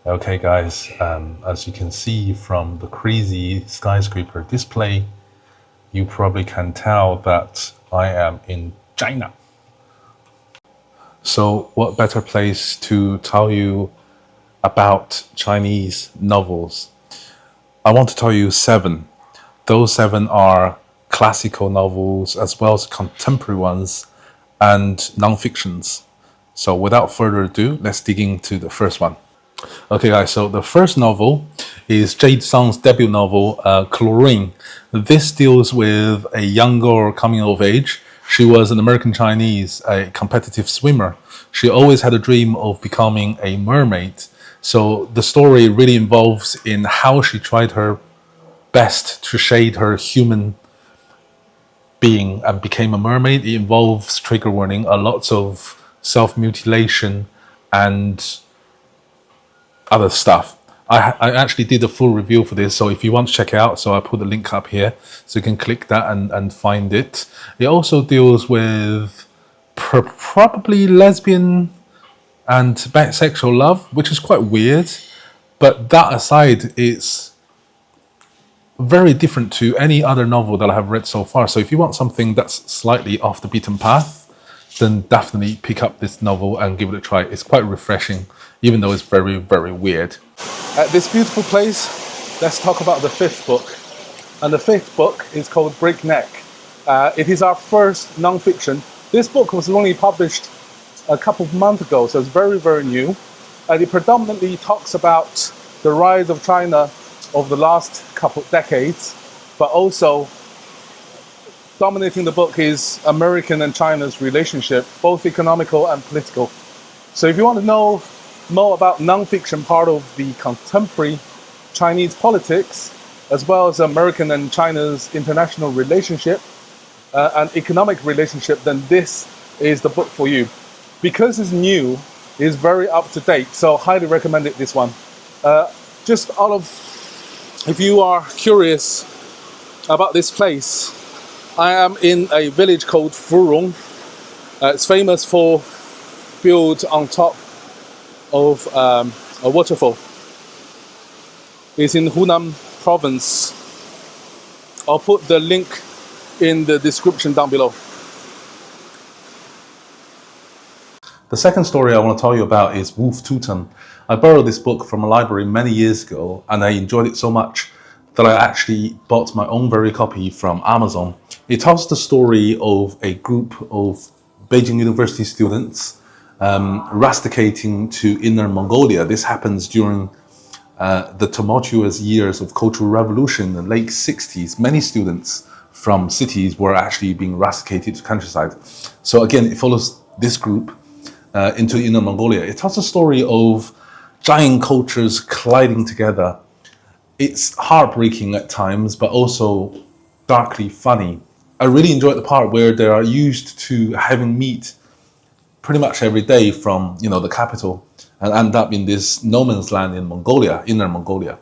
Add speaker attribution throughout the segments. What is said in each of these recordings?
Speaker 1: Okay, guys, as you can see from the crazy skyscraper display, you probably can tell that I am in China. So, what better place to tell you about Chinese novels? I want to tell you seven. Those seven are classical novels as well as contemporary ones and non-fictions. So, without further ado, let's dig into the first one. Okay, guys, so the first novel is Jade Song's debut novel, Chlorine. This deals with a young girl coming of age. She was an American Chinese, a competitive swimmer. She always had a dream of becoming a mermaid. So the story really involves in how she tried her best to shade her human being and became a mermaid. It involves, trigger warning, a lots of self-mutilation and other stuff. I actually did a full review for this, so if you want to check it out, so I put the link up here, so you can click that and find it. It also deals with probably lesbian and bisexual love, which is quite weird, but that aside, it's very different to any other novel that I have read so far. So if you want something that's slightly off the beaten path, then definitely pick up this novel and give it a try. It's quite refreshing, even though it's very, very weird. At this beautiful place, let's talk about the fifth book. And the fifth book is called Breakneck. It is our first non-fiction. This book was only published a couple of months ago, so it's very, very new. And it predominantly talks about the rise of China over the last couple of decades, but also dominating the book is American and China's relationship, both economical and political. So if you want to know more about non-fiction part of the contemporary Chinese politics, as well as American and China's international relationship and economic relationship, then this is the book for you. Because it's new, it's very up to date, so highly recommended this one. If you are curious about this place, I am in a village called Rong. It's famous for built on top of a waterfall. It's in Hunan province. I'll put the link in the description down below. The second story I want to tell you about is Wolf Totem. I borrowed this book from a library many years ago and I enjoyed it so much that I actually bought my own very copy from Amazon. It tells the story of a group of Beijing University students rusticating to Inner Mongolia. This happens during the tumultuous years of Cultural Revolution in the late 60s. Many students from cities were actually being rusticated to countryside. So again, it follows this group into Inner Mongolia. It tells the story of giant cultures colliding together. It's heartbreaking at times, but also darkly funny. I really enjoyed the part where they are used to having meat pretty much every day from, the capital, and end up in this no man's land in Mongolia, Inner Mongolia,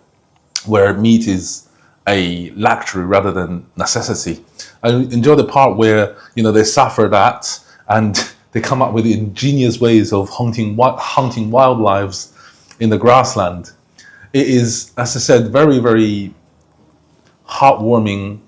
Speaker 1: where meat is a luxury rather than necessity. I enjoy the part where, they suffer that and they come up with ingenious ways of hunting wildlife in the grassland. It is, as I said, very, very heartwarming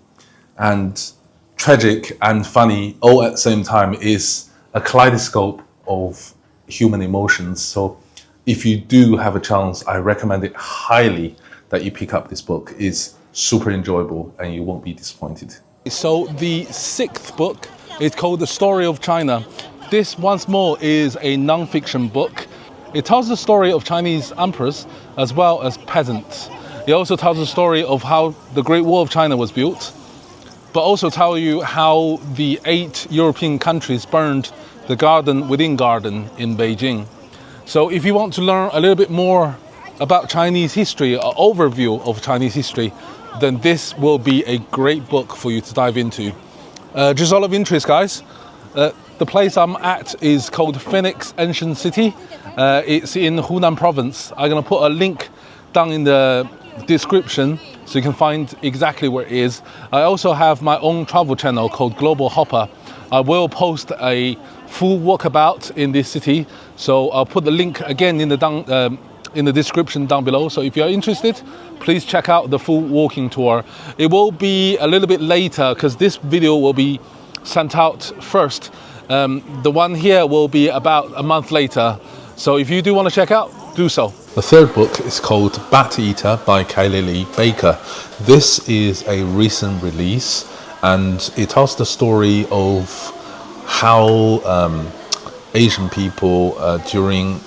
Speaker 1: and tragic and funny all at the same time. It is a kaleidoscope of human emotions. So if you do have a chance, I recommend it highly that you pick up this book. It's super enjoyable and you won't be disappointed. So the sixth book is called The Story of China. This, once more, is a non-fiction book. It tells the story of Chinese emperors as well as peasants. It also tells the story of how the Great Wall of China was built, but also tell you how the 8 European countries burned the garden within garden in Beijing. So if you want to learn a little bit more about Chinese history, an overview of Chinese history, then this will be a great book for you to dive into. Just out of interest, guys, the place I'm at is called Phoenix Ancient City. It's in Hunan province. I'm going to put a link down in the description so you can find exactly where it is. I also have my own travel channel called Global Hopper. I will post a full walkabout in this city, so I'll put the link again in the in the description down below. So if you're interested, please check out the full walking tour. It will be a little bit later because this video will be sent out first. The one here will be about a month later. So if you do want to check out, do so. The third book is called Bat Eater by Kylie Lee Baker. This is a recent release and it tells the story of how Asian people during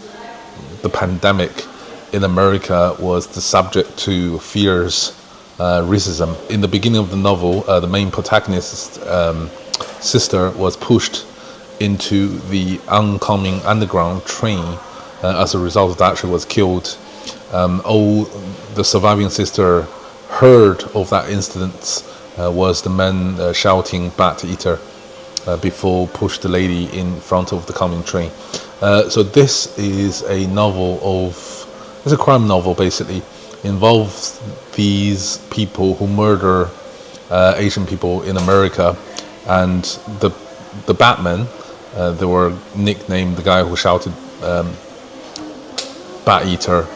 Speaker 1: the pandemic in America was the subject to fierce racism. In the beginning of the novel, the main protagonist's sister was pushed into the oncoming underground train. As a result of that, she was killed. All the surviving sister heard of that incident was the men shouting "Bat Eater" before pushed the lady in front of the coming train. So this is a novel it's a crime novel basically. Involves these people who murder Asian people in America, and the Batman, they were nicknamed the guy who shouted Bat Eater,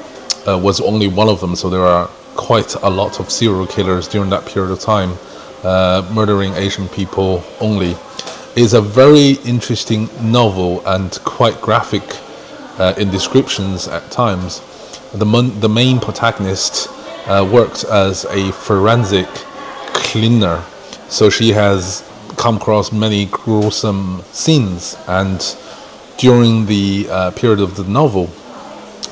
Speaker 1: was only one of them. So there are quite a lot of serial killers during that period of time murdering Asian people only. It's a very interesting novel and quite graphic in descriptions at times. The main protagonist worked as a forensic cleaner, so she has come across many gruesome scenes, and during the period of the novel,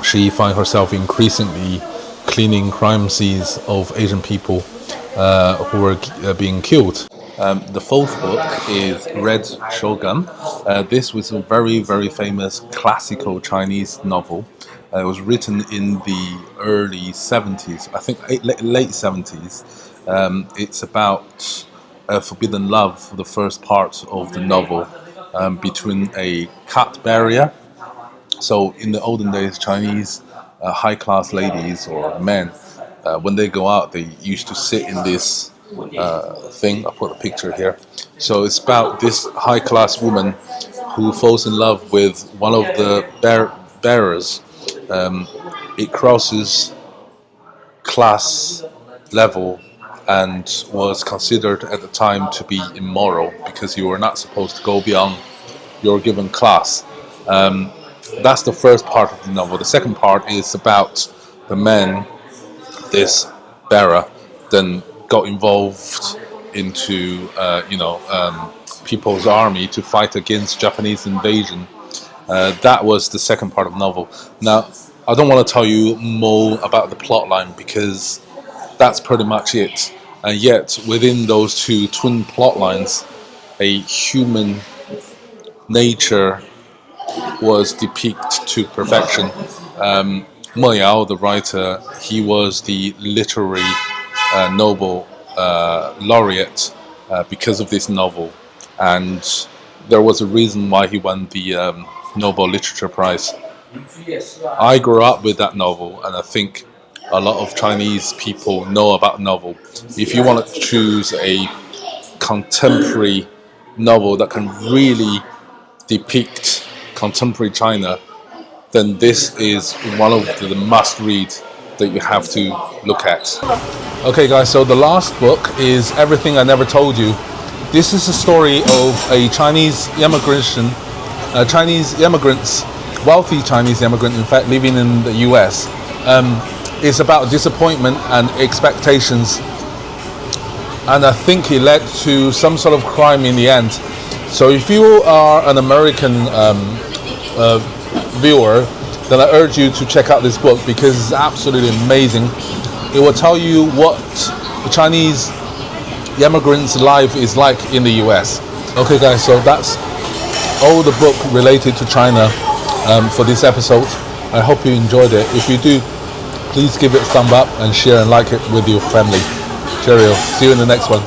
Speaker 1: she finds herself increasingly cleaning crime scenes of Asian people who were being killed. The fourth book is Red Sorghum. This was a very, very famous classical Chinese novel. It was written in the early 70s, I think late 70s. It's about forbidden love, the first part of the novel, between a cat barrier. So in the olden days, Chinese high-class ladies or men, when they go out, they used to sit in this thing. I'll put a picture here. So it's about this high-class woman who falls in love with one of the bearers. It crosses class level and was considered at the time to be immoral because you were not supposed to go beyond your given class. That's the first part of the novel. The second part is about the man, this bearer, then got involved into People's Army to fight against Japanese invasion. That was the second part of the novel. Now, I don't want to tell you more about the plot line because that's pretty much it. And yet, within those two twin plot lines, a human nature was depicted to perfection. Mo Yao, the writer, he was the literary Nobel laureate because of this novel, and there was a reason why he won the Nobel Literature Prize. I grew up with that novel, and I think a lot of Chinese people know about the novel. If you want to choose a contemporary novel that can really depict contemporary China, then this is one of the must-read that you have to look at. Okay guys, so the last book is Everything I Never Told You. This is a story of a Chinese immigrants, wealthy Chinese immigrant, in fact, living in the US. It's about disappointment and expectations, and I think it led to some sort of crime in the end. So if you are an American viewer, then I urge you to check out this book because it's absolutely amazing. It will tell you what the Chinese immigrants' life is like in the US. Okay guys, so that's all the book related to China for this episode. I hope you enjoyed it. If you do, please give it a thumb up and share and like it with your family. Cheerio. See you in the next one.